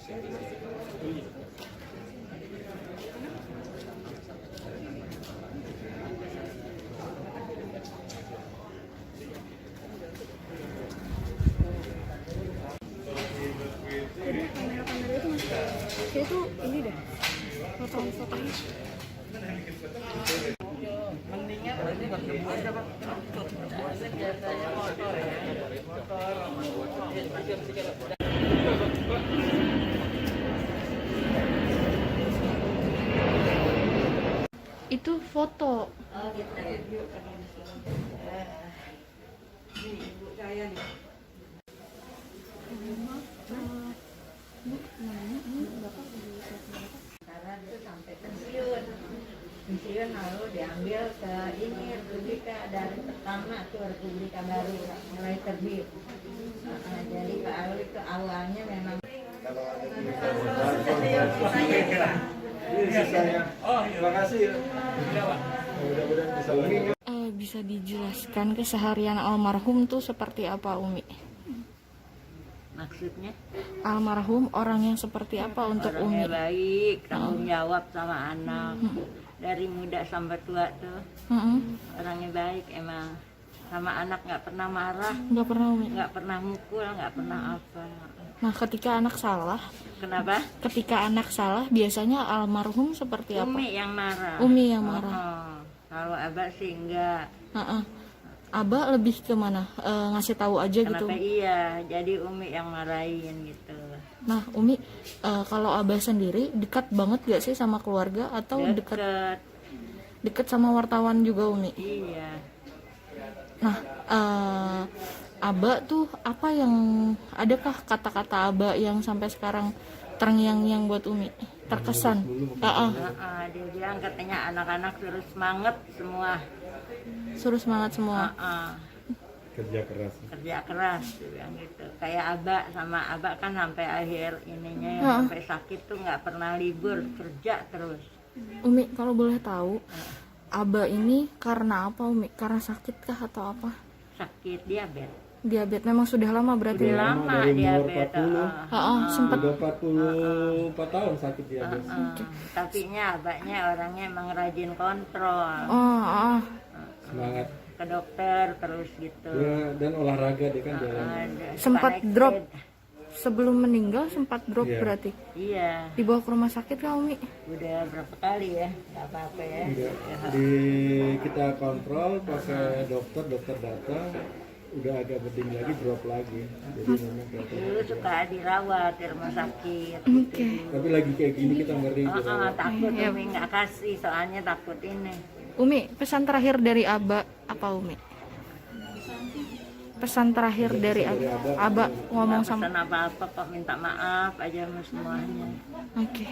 Kamera itu mas, itu ini deh foto-fotonya. Itu foto. Oh gitu. Ini ibu saya nih. Karena itu sampai pensiun lalu diambil ke ini Republika dari pertama tuh Republika baru mulai terbit. Jadi Pak Alwi itu awalnya memang terima kasih. Mudah-mudahan bisa lagi. Bisa dijelaskan keseharian almarhum tuh seperti apa, Umi? maksudnya Almarhum orang yang seperti apa untuk orangnya Umi? baik, tanggung jawab sama anak. Dari muda sampai tua tuh orangnya baik emang, sama anak nggak pernah marah, Nggak pernah, Umi. nggak pernah mukul, nggak pernah apa. Nah, ketika anak salah, Kenapa? biasanya almarhum seperti apa? Umi yang marah. Umi yang marah. Kalau Abah sih enggak. Abah lebih ke mana? Ngasih tahu aja gitu. Kenapa iya? Jadi Umi yang marahin gitu. Nah, Umi, kalau Abah sendiri dekat banget gak sih sama keluarga atau Deket. dekat sama wartawan juga, Umi? Iya. Nah, Abah tuh apa yang adakah kata-kata Abah yang sampai sekarang terngiang-ngiang buat Umi? Terkesan. Dia bilang katanya anak-anak suruh semangat semua. Suruh semangat semua. Kerja keras. Kerja keras dia bilang gitu. Kayak Abah sama Abah kan sampai akhir ininya ya, sampai sakit tuh nggak pernah libur, kerja terus. Umi, kalau boleh tahu, Abah ini karena apa, Umi? Karena sakit kah atau apa? Sakit diabetes. Diabetes memang sudah lama berarti. Udah lama dari umur diabetes. Sempat. Udah 44 tahun sakit diabetes. Tapi Abahnya orangnya emang rajin kontrol. Semangat. Ke dokter terus gitu. Ya, dan olahraga dia kan jalan. Sempat drop. Sebelum meninggal sempat drop Iya. berarti. Iya, Dibawa ke rumah sakit kah, Umi? udah berapa kali ya, nggak apa-apa ya. Enggak. Kita kontrol pakai dokter datang, udah agak penting lagi drop lagi. Jadi memang kelihatan. Dulu suka dirawat di rumah sakit. Oke. Tapi lagi kayak gini kita ngeri. Takut Umi nggak kasih, soalnya takut ini. Umi, pesan terakhir dari Abah apa, Umi? Pesan terakhir dari Abah. Abah ngomong Nggak sama. pesan apa-apa kok, minta maaf aja sama semuanya. Oke.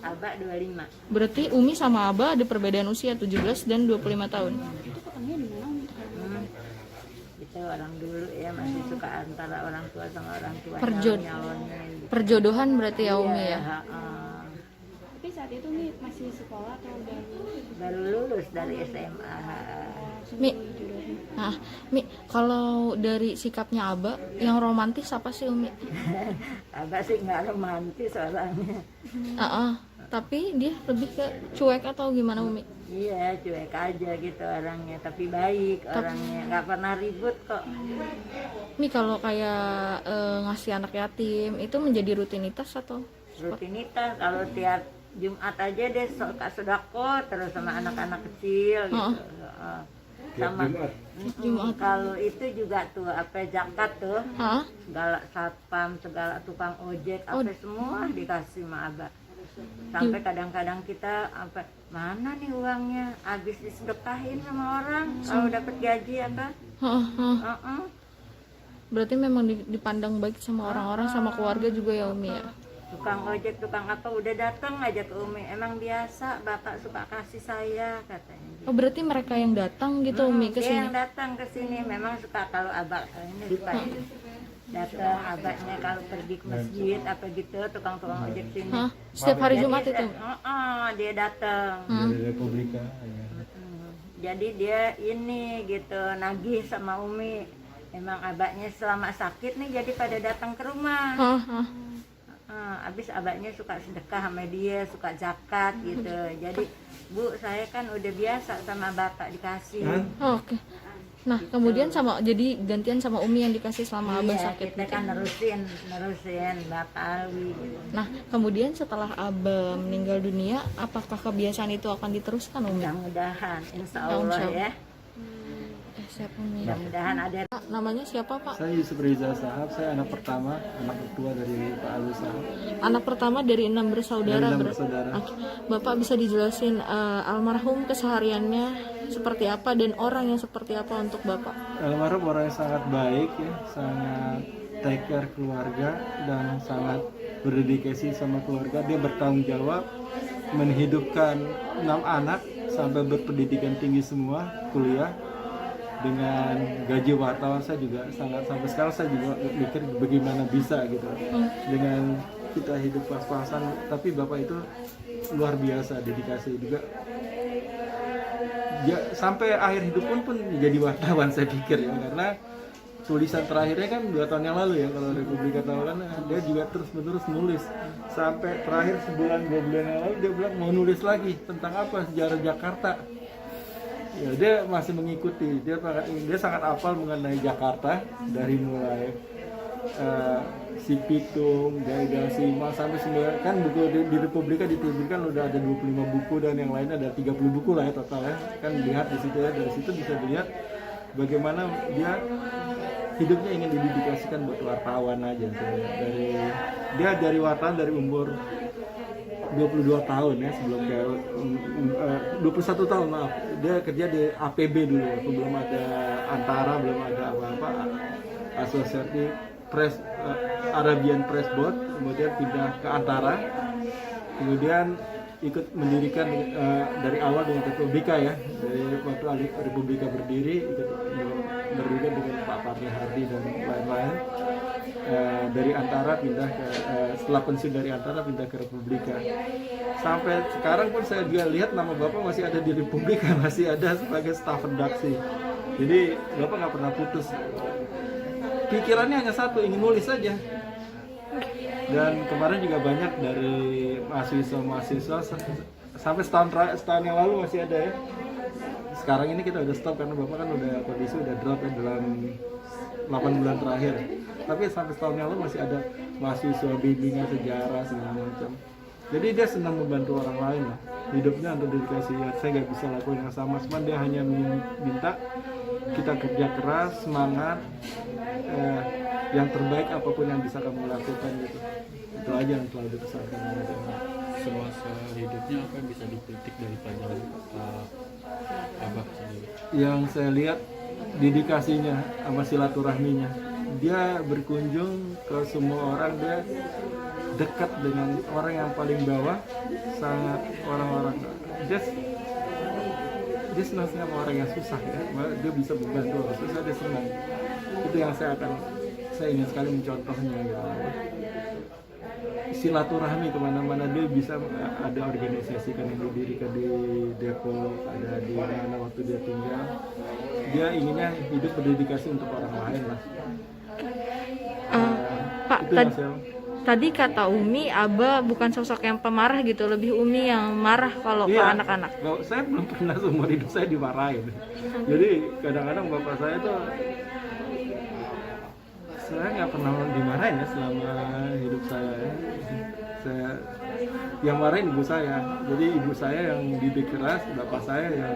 Abah 25. Berarti Umi sama Abah ada perbedaan usia 17 dan 25 tahun. Itu orang dulu ya, masih suka antara orang tua sama orang tua nyalonnya. Perjodohan berarti ya, Umi ya. Tapi saat itu nih masih sekolah atau Baru lulus dari SMA. Mi, kalau dari sikapnya Abah yang romantis apa sih, Umi? Abah sih nggak romantis orangnya. Tapi dia lebih ke cuek atau gimana, Umi? Iya, cuek aja gitu orangnya, tapi baik orangnya, nggak pernah ribut kok. Mi, kalau kayak ngasih anak yatim itu menjadi rutinitas atau? Rutinitas, kalau tiap Jumat aja deh suka sedekah terus sama anak-anak kecil gitu. Sama Jumat. kalau itu juga tuh apa zakat tuh, segala satpam, segala tukang ojek, apa semua dikasih sama Abah. Sampai kadang-kadang kita apa, mana nih uangnya, habis disedekahin sama orang kalau dapat gaji apa. Berarti memang dipandang baik sama orang-orang, sama keluarga juga ya, Umi ya. Tukang ojek, tukang apa udah datang aja ke Umi, emang biasa bapak suka kasih saya katanya. Oh, berarti mereka yang datang gitu, Umi, ke Dia sini. yang datang ke sini, memang suka kalau Abah ini suka datang Abahnya kalau pergi ke masjid apa gitu, tukang-tukang ojek sini. Setiap hari Jumat itu. Dia datang. Dari Republika. Jadi dia ini gitu nagih sama Umi. Emang Abahnya selama sakit nih jadi pada datang ke rumah. Abis abahnya suka sedekah sama dia, suka zakat gitu. Jadi Bu, saya kan udah biasa sama bapak dikasih. Oh, oke. Nah, kemudian jadi gantian sama Umi yang dikasih selama Abah Iya, sakit. kita kan nerusin Bapak Alwi gitu. Nah, kemudian setelah Abah meninggal dunia, apakah kebiasaan itu akan diteruskan, Umi? Mudah-mudahan, insya Allah ya. Siap, Umi. Mudah-mudahan ada. Namanya siapa, Pak? Saya Yusuf Riza Sahab, saya anak pertama, anak kedua dari Pak Alwi Sahab. Anak pertama dari 6 bersaudara. Dari 6 berarti. bersaudara. Oke. Bapak bisa dijelasin almarhum kesehariannya seperti apa dan orang yang seperti apa untuk Bapak? Almarhum orang yang sangat baik ya, sangat take care keluarga dan sangat berdedikasi sama keluarga. Dia bertanggung jawab menghidupkan 6 anak sampai berpendidikan tinggi semua, kuliah dengan gaji wartawan. Saya juga sangat, sampai sekarang saya juga mikir bagaimana bisa gitu dengan kita hidup pas-pasan, tapi bapak itu luar biasa dedikasi juga ya, sampai akhir hidup pun jadi wartawan saya pikir ya, karena tulisan terakhirnya kan 2 tahun yang lalu ya kalau Republika tahu kan, dia juga terus-menerus nulis sampai terakhir sebulan 2 bulan yang lalu dia bilang mau nulis lagi tentang apa, sejarah Jakarta. Ya, dia masih mengikuti, dia sangat hafal mengenai Jakarta dari mulai si Pitung, dari Sima sampai semua kan buku di Republika diterbitkan udah ada 25 buku dan yang lainnya ada 30 buku lah ya total ya. Kan lihat di situ ya, dari situ bisa dilihat bagaimana dia hidupnya ingin didedikasikan buat wartawan aja. Dari wartawan dari umur 22 tahun ya, sebelum dia 21 tahun maaf, dia kerja di APB dulu waktu belum ada Antara, belum ada apa-apa, Asosiasi Press Arabian Press Board, kemudian pindah ke Antara, kemudian ikut mendirikan dari awal dengan Republika ya, dari waktu Republika berdiri ikut berdiri dengan Pak Parli Hardi dan lain-lain. Dari Antara pindah ke setelah pensiun dari Antara pindah ke Republika. Sampai sekarang pun saya juga lihat nama bapak masih ada di Republika, masih ada sebagai staf redaksi. Jadi bapak nggak pernah putus. Pikirannya hanya satu, ingin nulis saja. Dan kemarin juga banyak dari mahasiswa sampai setahun yang lalu masih ada ya. Sekarang ini kita udah stop karena bapak kan udah kondisi udah drop ya dalam 8 bulan terakhir. Tapi sampai setahun yang lalu masih ada mahasiswa bimbingan sejarah segala macam. Jadi dia senang membantu orang lain lah. Hidupnya untuk dedikasi ya, saya nggak bisa lakuin yang sama. Cuman dia hanya minta kita kerja keras, semangat, yang terbaik apapun yang bisa kamu lakukan gitu. Itu aja yang selalu dipesankan. Semasa hidupnya apa yang bisa dipetik dari pelajaran Abah sendiri? Yang saya lihat dedikasinya sama silaturahminya. Dia berkunjung ke semua orang, dia dekat dengan orang yang paling bawah, sangat orang-orang. Dia senang sama orang yang susah ya, dia bisa membantu orang susah, dia senang. Itu yang saya ingin sekali mencontohnya gitu. Silaturahmi kemana-mana, dia bisa ada organisasi kan yang didirikan di Depok, ada di mana waktu dia tinggal. Dia inginnya hidup berdedikasi untuk orang lain lah. Pak, tadi kata Umi, Abah bukan sosok yang pemarah gitu, lebih Umi yang marah kalau ke anak-anak. Saya belum pernah seumur hidup saya dimarahin. Jadi kadang-kadang bapak saya tuh, saya nggak pernah dimarahin ya selama hidup saya. Saya yang marahin ibu saya. Jadi ibu saya yang didik keras, bapak saya yang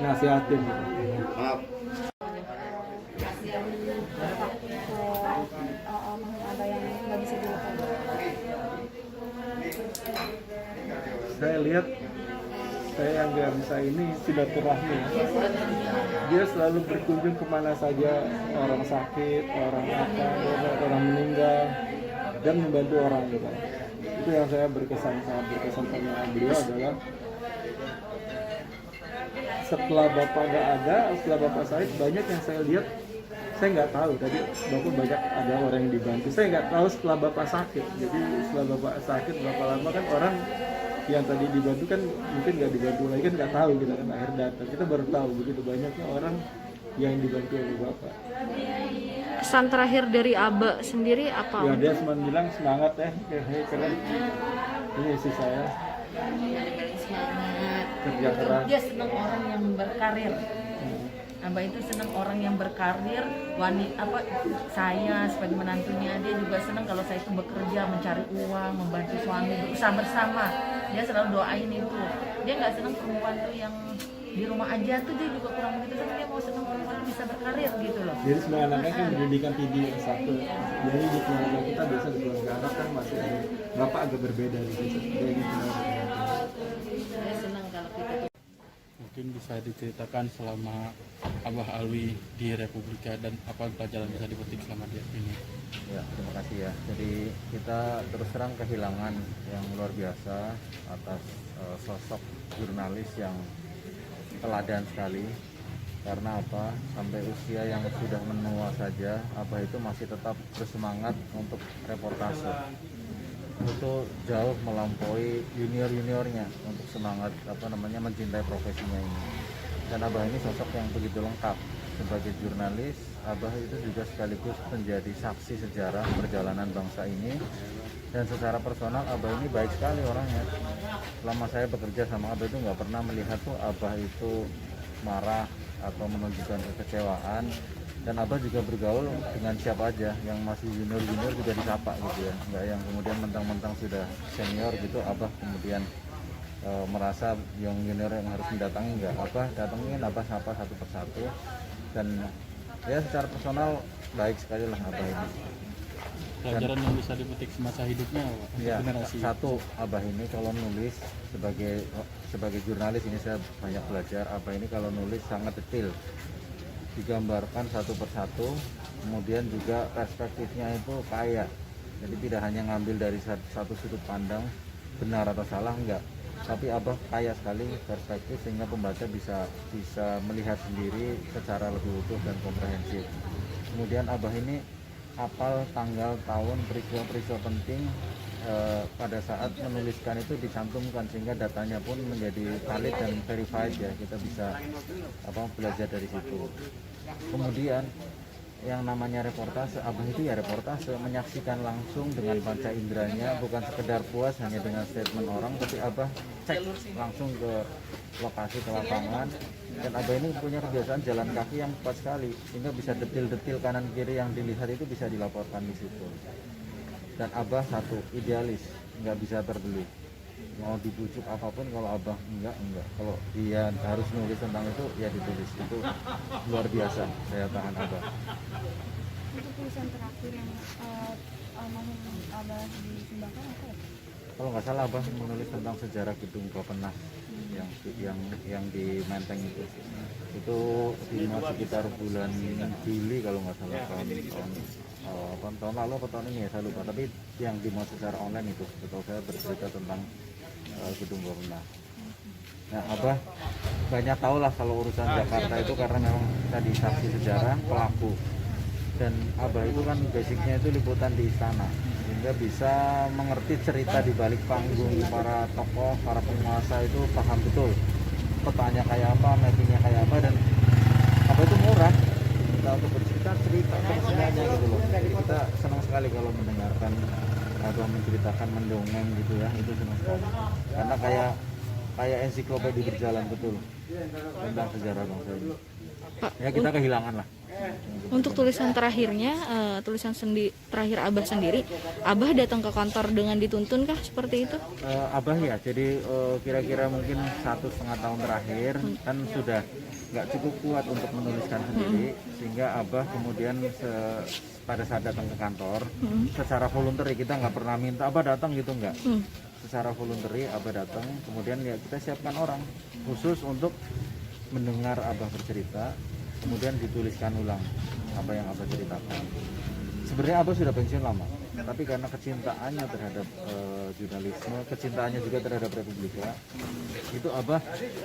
nasihatin gitu. Saya lihat saya yang nggak bisa ini silaturahmi. Dia selalu berkunjung kemana saja, orang sakit, orang apa, orang meninggal, dan membantu orang gitu. Itu yang saya sangat berkesan sama beliau adalah setelah bapak nggak ada, setelah bapak sakit banyak yang saya lihat. Saya nggak tahu tadi bapak banyak ada orang yang dibantu. Saya nggak tahu setelah bapak sakit. Jadi setelah bapak sakit berapa lama kan orang yang tadi dibantu kan mungkin nggak dibantu lagi kan nggak tahu kita kan akhir datang kita baru tahu begitu banyaknya orang yang dibantu oleh bapak. pesan terakhir dari Aba sendiri apa? Ya dia cuma bilang semangat ya, keren. Ini isi saya. Semangat. Kerja keras. Dia senang orang yang berkarir. Abah itu senang orang yang berkarir, saya sebagai menantunya dia juga senang kalau saya itu bekerja, mencari uang, membantu suami, berusaha bersama. Dia selalu doain itu. Dia nggak senang perempuan tuh yang di rumah aja tuh, dia juga kurang begitu senang. Dia mau senang perempuan tuh bisa berkarir gitu loh. Jadi semua anaknya kan pendidikan tinggi yang satu. Jadi di keluarga kita biasa di keluarga Arab kan masih ada bapak agak berbeda di situ. Jadi Dia senang kalau kita Mungkin bisa diceritakan selama Abah Alwi di Republika dan apa pelajaran bisa dipetik selama dia ini. Ya, terima kasih ya. Jadi kita terus terang kehilangan yang luar biasa atas sosok jurnalis yang teladan sekali. Karena apa? Sampai usia yang sudah menua saja, Abah itu masih tetap bersemangat untuk reportase. Itu jauh melampaui junior-juniornya untuk semangat mencintai profesinya ini. Dan Abah ini sosok yang begitu lengkap sebagai jurnalis. Abah itu juga sekaligus menjadi saksi sejarah perjalanan bangsa ini. Dan secara personal Abah ini baik sekali orangnya. Selama saya bekerja sama Abah itu nggak pernah melihat tuh Abah itu marah atau menunjukkan kekecewaan. Dan Abah juga bergaul dengan siapa aja yang masih junior juga disapa gitu ya, nggak yang kemudian mentang-mentang sudah senior gitu Abah kemudian merasa yang junior yang harus mendatangi, nggak. Abah datengin, Abah sapa satu persatu. Dan ya secara personal baik sekali lah Abah ini. Pelajaran yang bisa dipetik semasa hidupnya untuk Ya, generasi satu, Abah ini kalau nulis sebagai jurnalis ini saya banyak belajar. Abah ini kalau nulis sangat detail, digambarkan satu persatu, kemudian juga perspektifnya itu kaya. Jadi tidak hanya ngambil dari satu sudut pandang benar atau salah, enggak, tapi Abah kaya sekali perspektif sehingga pembaca bisa melihat sendiri secara lebih utuh dan komprehensif. Kemudian Abah ini hafal tanggal, tahun, peristiwa-peristiwa penting pada saat menuliskan itu dicantumkan sehingga datanya pun menjadi valid dan verified ya, kita bisa belajar dari situ. Kemudian yang namanya reportase, Abah itu ya reportase, menyaksikan langsung dengan panca inderanya, bukan sekedar puas hanya dengan statement orang, tapi Abah cek langsung ke lokasi, ke lapangan. Dan Abah ini punya kebiasaan jalan kaki yang cepat sekali sehingga bisa detil-detil kanan kiri yang dilihat itu bisa dilaporkan di situ. Dan Abah satu, idealis, nggak bisa terbeli. Mau dibujuk apapun, kalau Abah enggak. Kalau dia harus nulis tentang itu, ya ditulis. Itu luar biasa daya tahan Abah. Untuk tulisan terakhir yang almarhum Abah disumbangkan apa ya? Kalau nggak salah Abah menulis tentang sejarah gedung Bapenas yang di Menteng itu dimuat sekitar bulan Juli kalau nggak salah, tahun lalu atau tahun ini ya saya lupa, tapi yang dimuat secara online itu betul saya bercerita tentang gedung Bapenas. Nah Abah banyak tahu lah kalau urusan Jakarta itu karena memang tadi saksi sejarah pelaku, dan Abah itu kan basicnya itu liputan di istana sehingga bisa mengerti cerita di balik panggung para tokoh, para penguasa itu paham betul petanya kayak apa, mappingnya kayak apa, dan apa itu murah kita untuk bercerita semuanya gitu loh. Jadi kita senang sekali kalau mendengarkan atau menceritakan, mendongeng gitu ya, itu senang sekali karena kayak ensiklopedi berjalan betul tentang sejarah bangsa ini. Ya kita kehilangan lah. Untuk tulisan terakhirnya, terakhir Abah sendiri, Abah datang ke kantor dengan dituntun kah seperti itu? Abah ya, jadi kira-kira mungkin 1,5 tahun terakhir kan sudah nggak cukup kuat untuk menuliskan sendiri, sehingga Abah kemudian pada saat datang ke kantor secara voluntary, kita nggak pernah minta Abah datang gitu, nggak. Secara voluntary Abah datang, kemudian ya kita siapkan orang khusus untuk mendengar Abah bercerita, kemudian dituliskan ulang apa yang Abah ceritakan. Sebenarnya Abah sudah pensiun lama, tapi karena kecintaannya terhadap jurnalisme, kecintaannya juga terhadap Republika, itu Abah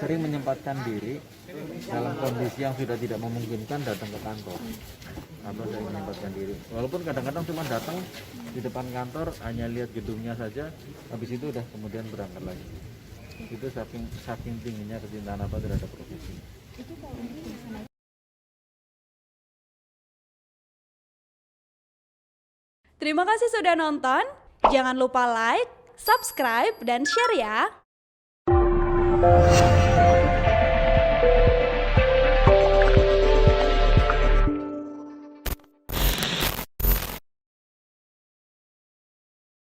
sering menyempatkan diri dalam kondisi yang sudah tidak memungkinkan datang ke kantor. Abah sering menyempatkan diri, walaupun kadang-kadang cuma datang di depan kantor hanya lihat gedungnya saja, habis itu udah kemudian berangkat lagi. Itu saking tingginya kecintaan Abah terhadap profesi. Itu kalau untuk tulisan Terima kasih sudah nonton. Jangan lupa like, subscribe, dan share ya.